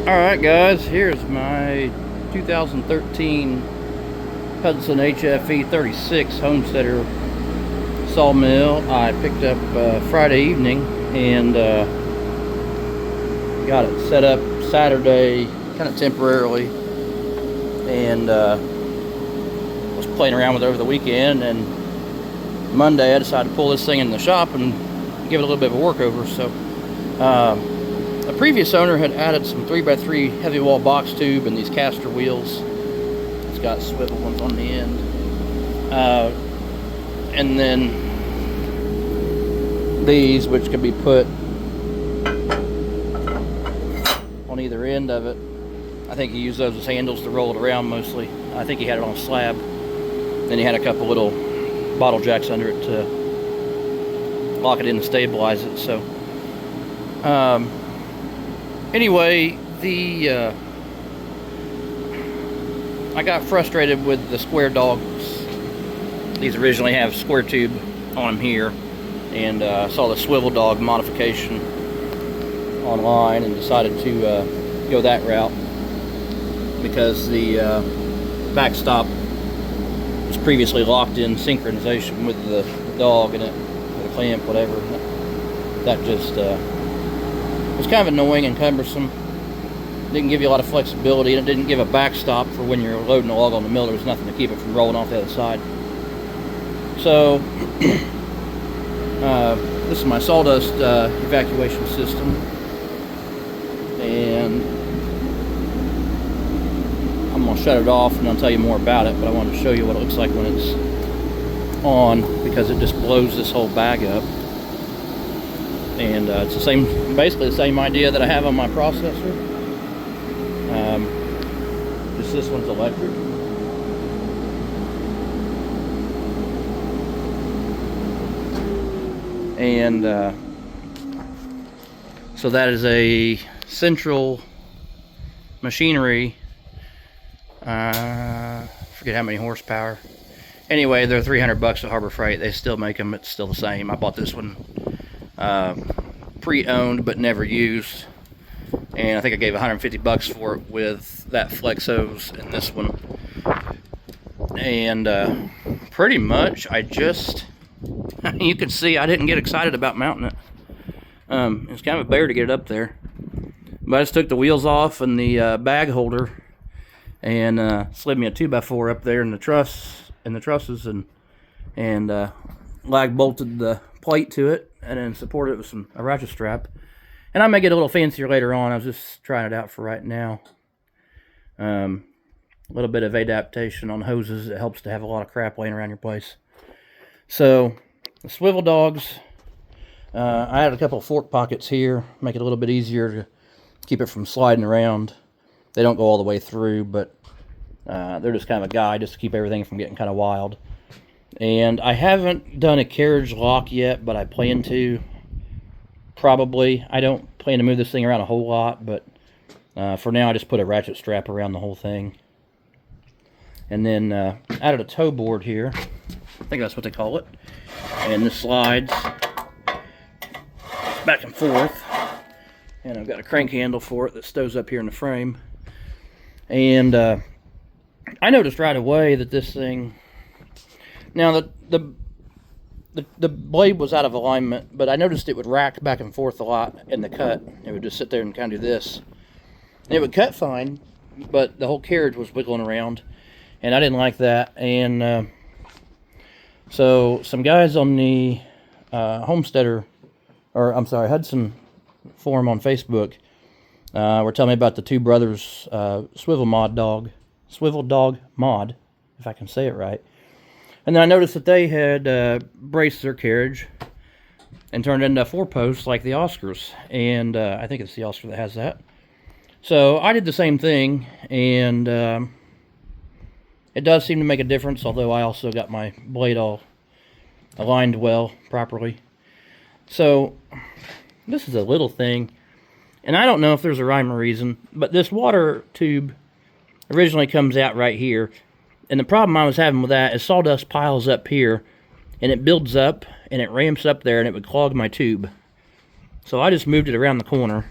Alright guys, here's my 2013 Hud-Son HFE 36 homesteader sawmill. I picked up Friday evening and got it set up Saturday kind of temporarily, and was playing around with it over the weekend, and Monday I decided to pull this thing in the shop and give it a little bit of a workover. So a previous owner had added some 3x3 heavy wall box tube and these caster wheels. It's got swivel ones on the end, and then these, which can be put on either end of it. I think he used those as handles to roll it around mostly. I think he had it on a slab. Then he had a couple little bottle jacks under it to lock it in and stabilize it. So anyway, I got frustrated with the square dogs. These originally have square tube on them here, and saw the swivel dog modification online and decided to go that route, because the backstop was previously locked in synchronization with the dog in it, with a clamp, whatever. That just was kind of annoying and cumbersome. Didn't give you a lot of flexibility, and it didn't give a backstop for when you're loading a log on the mill. There was nothing to keep it from rolling off the other side. So this is my sawdust evacuation system, and I'm going to shut it off and I'll tell you more about it, but I wanted to show you what it looks like when it's on, because it just blows this whole bag up. And it's the same, basically the same idea that I have on my processor. Just this one's electric. And so that is a central machinery. Forget how many horsepower. Anyway, they're $300 at Harbor Freight. They still make them. It's still the same. I bought this one pre-owned but never used, and I think I gave $150 for it with that flex hose and this one. And pretty much I just you can see I didn't get excited about mounting it. It's kind of a bear to get it up there, but I just took the wheels off and the bag holder and slid me a 2x4 up there in the trusses, and lag bolted the plate to it, and then supported it with a ratchet strap. And I may get a little fancier later on. I was just trying it out for right now. A little bit of adaptation on hoses. It helps to have a lot of crap laying around your place. So the swivel dogs, I had a couple of fork pockets here, make it a little bit easier to keep it from sliding around. They don't go all the way through, but they're just kind of a guide just to keep everything from getting kind of wild. And I haven't done a carriage lock yet, but I plan to. Probably. I don't plan to move this thing around a whole lot, but for now I just put a ratchet strap around the whole thing. And then added a tow board here. I think that's what they call it. And this slides back and forth. And I've got a crank handle for it that stows up here in the frame. And I noticed right away that this thing... Now, the blade was out of alignment, but I noticed it would rack back and forth a lot in the cut. It would just sit there and kind of do this. And it would cut fine, but the whole carriage was wiggling around, and I didn't like that. And so some guys on the Hud-Son forum on Facebook were telling me about the two brothers swivel dog mod, if I can say it right. And then I noticed that they had braced their carriage and turned it into a 4-post like the Oscars. And I think it's the Oscar that has that. So I did the same thing, and it does seem to make a difference, although I also got my blade all aligned well, properly. So this is a little thing, and I don't know if there's a rhyme or reason, but this water tube originally comes out right here. And the problem I was having with that is sawdust piles up here, and it builds up, and it ramps up there, and it would clog my tube. So I just moved it around the corner.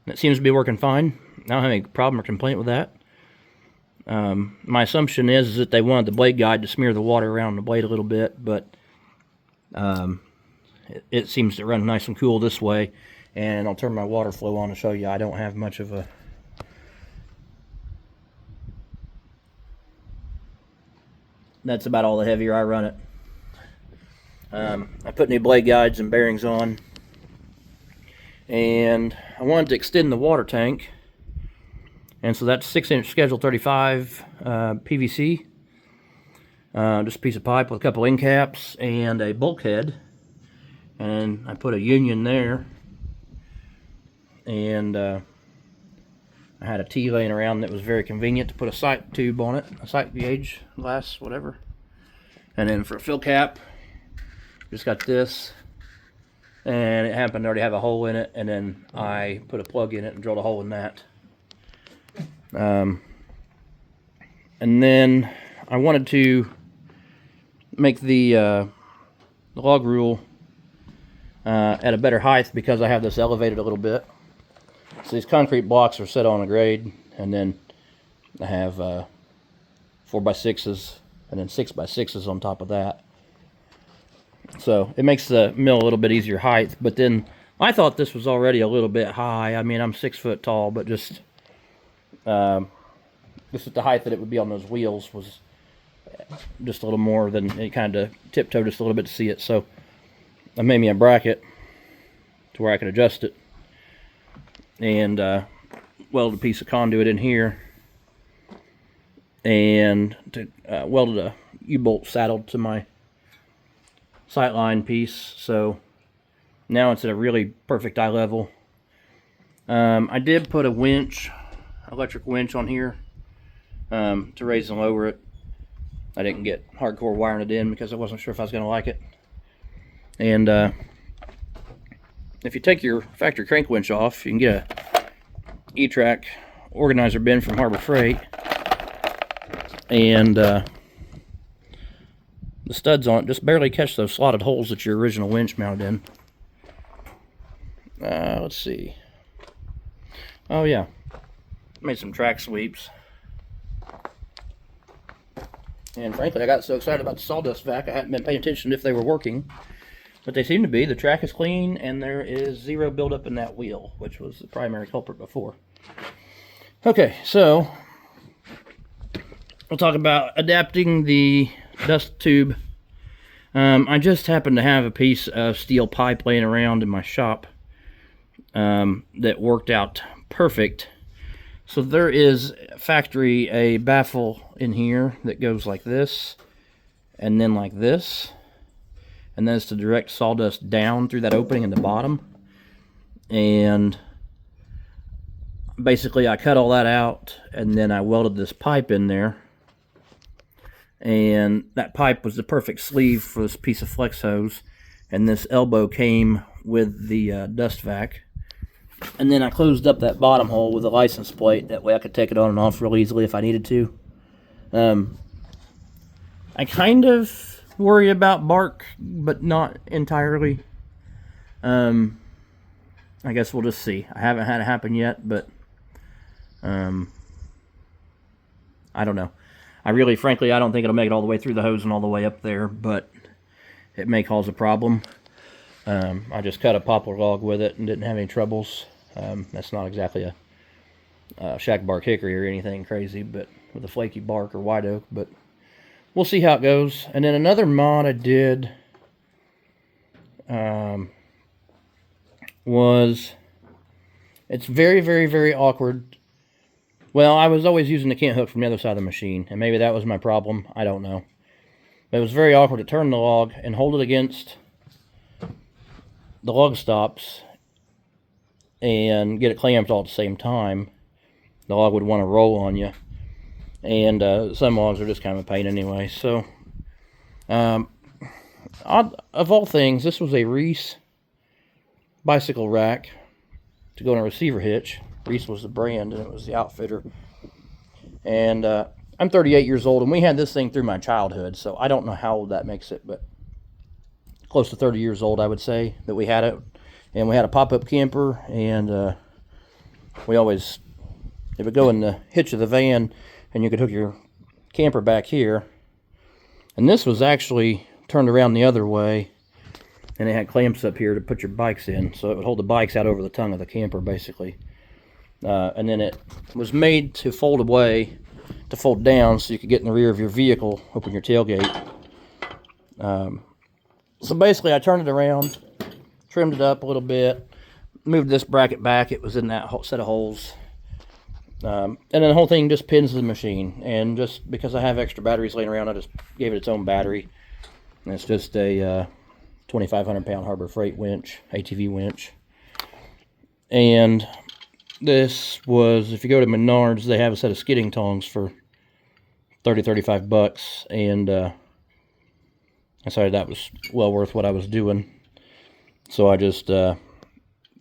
It seems to be working fine. I don't have any problem or complaint with that. My assumption is that they wanted the blade guide to smear the water around the blade a little bit, but it seems to run nice and cool this way. And I'll turn my water flow on to show you I don't have much of a... That's about all the heavier I run it. I put new blade guides and bearings on, and I wanted to extend the water tank, and so that's 6-inch Schedule 35 PVC, just a piece of pipe with a couple end caps and a bulkhead, and I put a union there, and I had a T laying around that was very convenient to put a sight tube on it, a sight gauge, glass, whatever. And then for a fill cap, just got this, and it happened to already have a hole in it, and then I put a plug in it and drilled a hole in that. And then I wanted to make the log rule at a better height because I have this elevated a little bit. So these concrete blocks are set on a grade, and then I have 4x6s and then 6x6s on top of that. So it makes the mill a little bit easier height, but then I thought this was already a little bit high. I mean, I'm 6 foot tall, but just at the height that it would be on those wheels was just a little more than it. Kind of tiptoed just a little bit to see it. So I made me a bracket to where I could adjust it, and welded a piece of conduit in here, and welded a U-bolt saddle to my sightline piece, so now it's at a really perfect eye level. I did put a winch, electric winch on here to raise and lower it. I didn't get hardcore wiring it in because I wasn't sure if I was going to like it. And if you take your factory crank winch off, you can get a E-track organizer bin from Harbor Freight, and the studs on it just barely catch those slotted holes that your original winch mounted in. Let's see. Oh yeah, made some track sweeps. And frankly, I got so excited about the sawdust vac, I hadn't been paying attention if they were working. But they seem to be. The track is clean, and there is zero buildup in that wheel, which was the primary culprit before. Okay, so we'll talk about adapting the dust tube. I just happened to have a piece of steel pipe laying around in my shop that worked out perfect. So there is factory a baffle in here that goes like this, and then like this, and then it's to direct sawdust down through that opening in the bottom. And basically I cut all that out, and then I welded this pipe in there, and that pipe was the perfect sleeve for this piece of flex hose, and this elbow came with the dust vac. And then I closed up that bottom hole with a license plate. That way I could take it on and off real easily if I needed to. I kind of worry about bark, but not entirely. I guess we'll just see. I haven't had it happen yet, but I don't know. I really, frankly, I don't think it'll make it all the way through the hose and all the way up there, but it may cause a problem. I just cut a poplar log with it and didn't have any troubles. That's not exactly a shack bark hickory or anything crazy, but with a flaky bark or white oak, but we'll see how it goes. And then another mod I did was, it's very, very, very awkward. Well, I was always using the cant hook from the other side of the machine, and maybe that was my problem. I don't know. But it was very awkward to turn the log and hold it against the lug stops and get it clamped all at the same time. The log would want to roll on you, and some logs are just kind of a pain anyway. So of all things, this was a Reese bicycle rack to go in a receiver hitch. Reese was the brand, and it was the outfitter. And I'm 38 years old, and we had this thing through my childhood, so I don't know how old that makes it, but close to 30 years old, I would say, that we had it. And we had a pop-up camper, and it would go in the hitch of the van, and you could hook your camper back here. And this was actually turned around the other way, and it had clamps up here to put your bikes in, so it would hold the bikes out over the tongue of the camper, basically. And then it was made to fold away, to fold down, so you could get in the rear of your vehicle, open your tailgate. So basically, I turned it around, trimmed it up a little bit, moved this bracket back. It was in that set of holes. And then the whole thing just pins the machine. And just because I have extra batteries laying around, I just gave it its own battery. And it's just a 2,500 pound Harbor Freight winch, ATV winch. And this was, if you go to Menards, they have a set of skidding tongs for $30-35, and I decided that was well worth what I was doing. So I just cut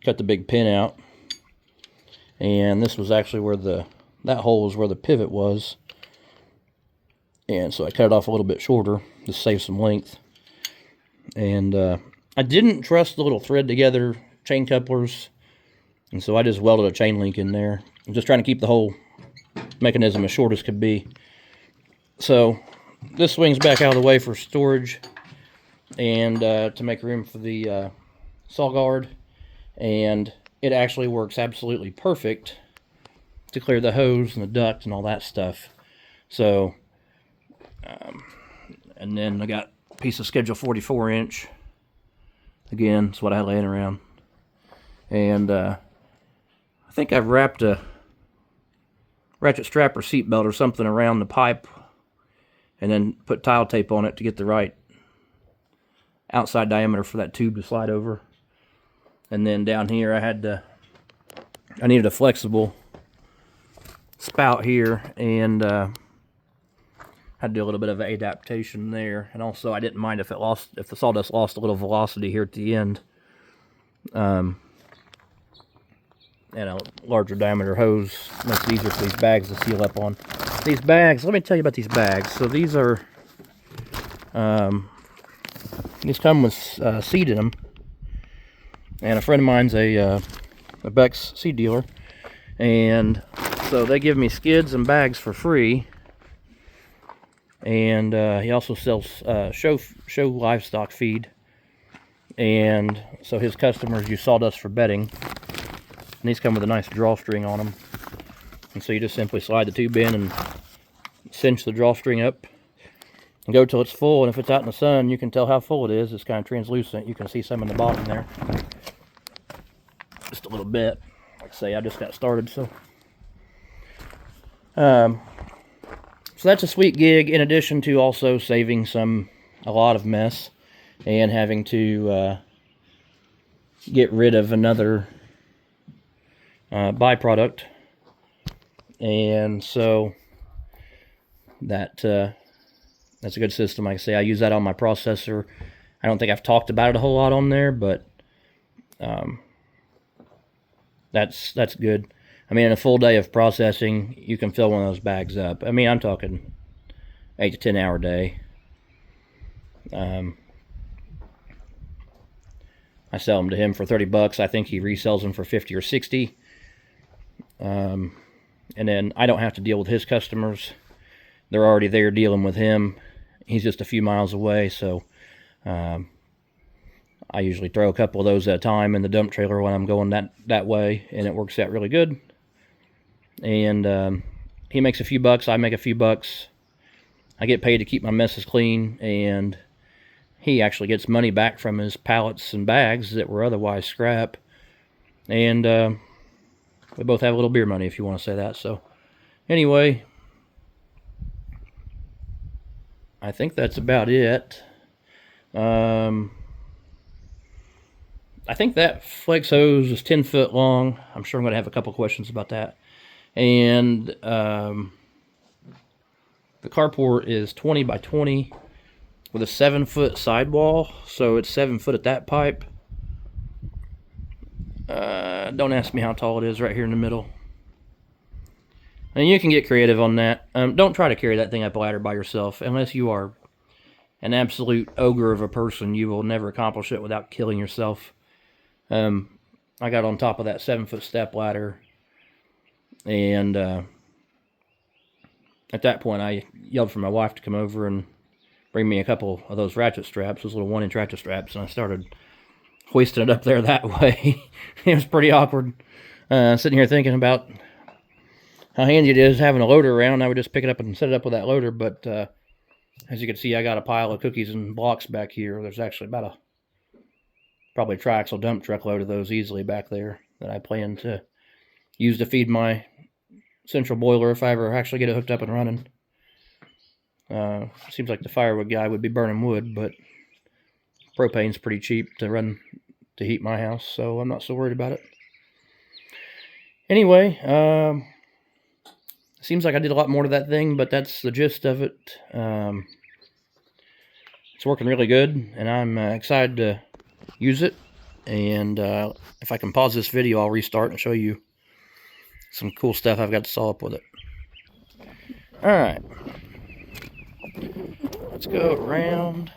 the big pin out, and this was actually where that hole was where the pivot was, and so I cut it off a little bit shorter to save some length. And I didn't trust the little thread together chain couplers, and so I just welded a chain link in there. I'm just trying to keep the whole mechanism as short as could be. So this swings back out of the way for storage, and to make room for the saw guard. And it actually works absolutely perfect to clear the hose and the duct and all that stuff. So, and then I got a piece of Schedule 44-inch. Again, that's what I had laying around. And I think I've wrapped a ratchet strap or seat belt or something around the pipe, and then put tile tape on it to get the right outside diameter for that tube to slide over. And then down here I needed a flexible spout here, and had to do a little bit of adaptation there. And also I didn't mind if the sawdust lost a little velocity here at the end. And a larger diameter hose makes it easier for these bags to seal up on. These bags, let me tell you about these bags. So these are, these come with seed in them. And a friend of mine's a Beck's seed dealer. And so they give me skids and bags for free. And he also sells show livestock feed. And so his customers use sawdust for bedding. And these come with a nice drawstring on them. And so you just simply slide the tube in and cinch the drawstring up and go till it's full. And if it's out in the sun, you can tell how full it is. It's kind of translucent. You can see some in the bottom there. Just a little bit. Like I say, I just got started, so. So that's a sweet gig, in addition to also saving a lot of mess and having to get rid of another byproduct. And so that's a good system. Like I say, I use that on my processor. I don't think I've talked about it a whole lot on there, but that's good. I mean, in a full day of processing, you can fill one of those bags up. I mean, I'm talking 8 to 10 hour day. I sell them to him for $30. I think he resells them for 50 or 60. And then I don't have to deal with his customers. They're already there dealing with him. He's just a few miles away, so I usually throw a couple of those at a time in the dump trailer when I'm going that way, and it works out really good. And he makes a few bucks, I make a few bucks. I get paid to keep my messes clean, and he actually gets money back from his pallets and bags that were otherwise scrap. And we both have a little beer money, if you want to say that. So anyway, I think that's about it. I think that flex hose is 10 foot long. I'm sure I'm going to have a couple questions about that. And the carport is 20 by 20 with a 7-foot sidewall. So it's 7 foot at that pipe. Don't ask me how tall it is right here in the middle. And you can get creative on that. Don't try to carry that thing up a ladder by yourself. Unless you are an absolute ogre of a person, you will never accomplish it without killing yourself. I got on top of that 7-foot step ladder And at that point, I yelled for my wife to come over and bring me a couple of those ratchet straps, those little 1-inch ratchet straps, and I started hoisting it up there that way. It was pretty awkward. Sitting here thinking about how handy it is having a loader around. I would just pick it up and set it up with that loader, but as you can see, I got a pile of cookies and blocks back here. There's actually about probably a triaxle dump truck load of those easily back there that I plan to use to feed my central boiler if I ever actually get it hooked up and running. Seems like the firewood guy would be burning wood, but propane's pretty cheap to heat my house, so I'm not so worried about it. Anyway, seems like I did a lot more to that thing, but that's the gist of it. It's working really good, and I'm excited to use it. And if I can pause this video, I'll restart and show you some cool stuff I've got to saw up with it. Alright, let's go around.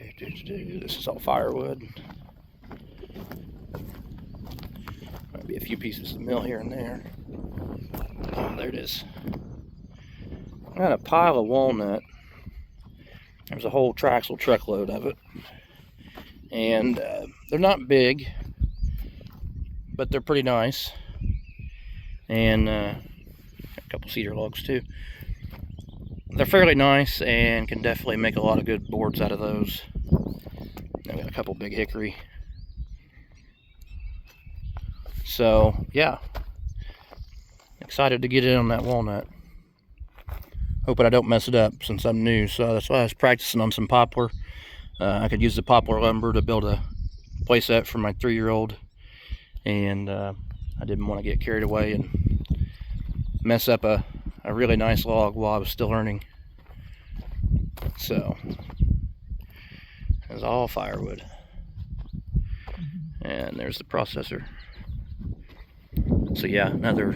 This is all firewood. Might be a few pieces of mill here and there. Oh, there it is. I got a pile of walnut. There's a whole triaxle truckload of it. And they're not big, but they're pretty nice. And a couple cedar logs too. They're fairly nice and can definitely make a lot of good boards out of those. I've got a couple big hickory. So yeah, excited to get in on that walnut. Hoping I don't mess it up since I'm new. So that's why I was practicing on some poplar. I could use the poplar lumber to build a playset for my 3-year-old, and I didn't want to get carried away and mess up a really nice log while I was still learning. So it was all firewood, and there's the processor. So yeah, another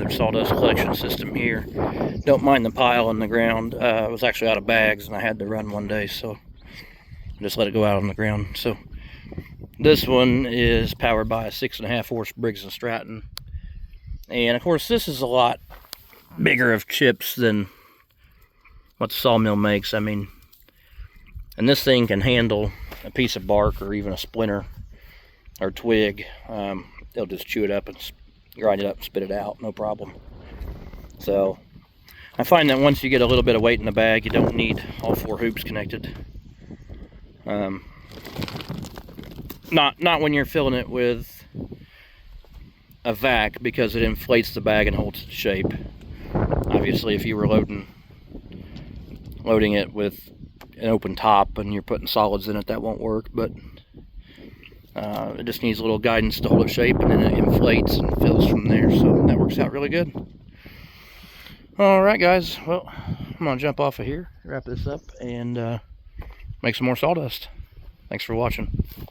sawdust collection system here. Don't mind the pile on the ground. It was actually out of bags and I had to run one day, so I just let it go out on the ground. So this one is powered by a 6.5 horse Briggs and Stratton, and of course this is a lot bigger of chips than what the sawmill makes. I mean, and this thing can handle a piece of bark or even a splinter or twig. They'll just chew it up and grind it up and spit it out, no problem. So I find that once you get a little bit of weight in the bag, you don't need all 4 hoops connected. Not when you're filling it with a vac, because it inflates the bag and holds its shape. Obviously, if you were loading it with an open top and you're putting solids in it, that won't work. But it just needs a little guidance to hold its shape, and then it inflates and fills from there. So that works out really good. Alright guys, well, I'm going to jump off of here, wrap this up, and make some more sawdust. Thanks for watching.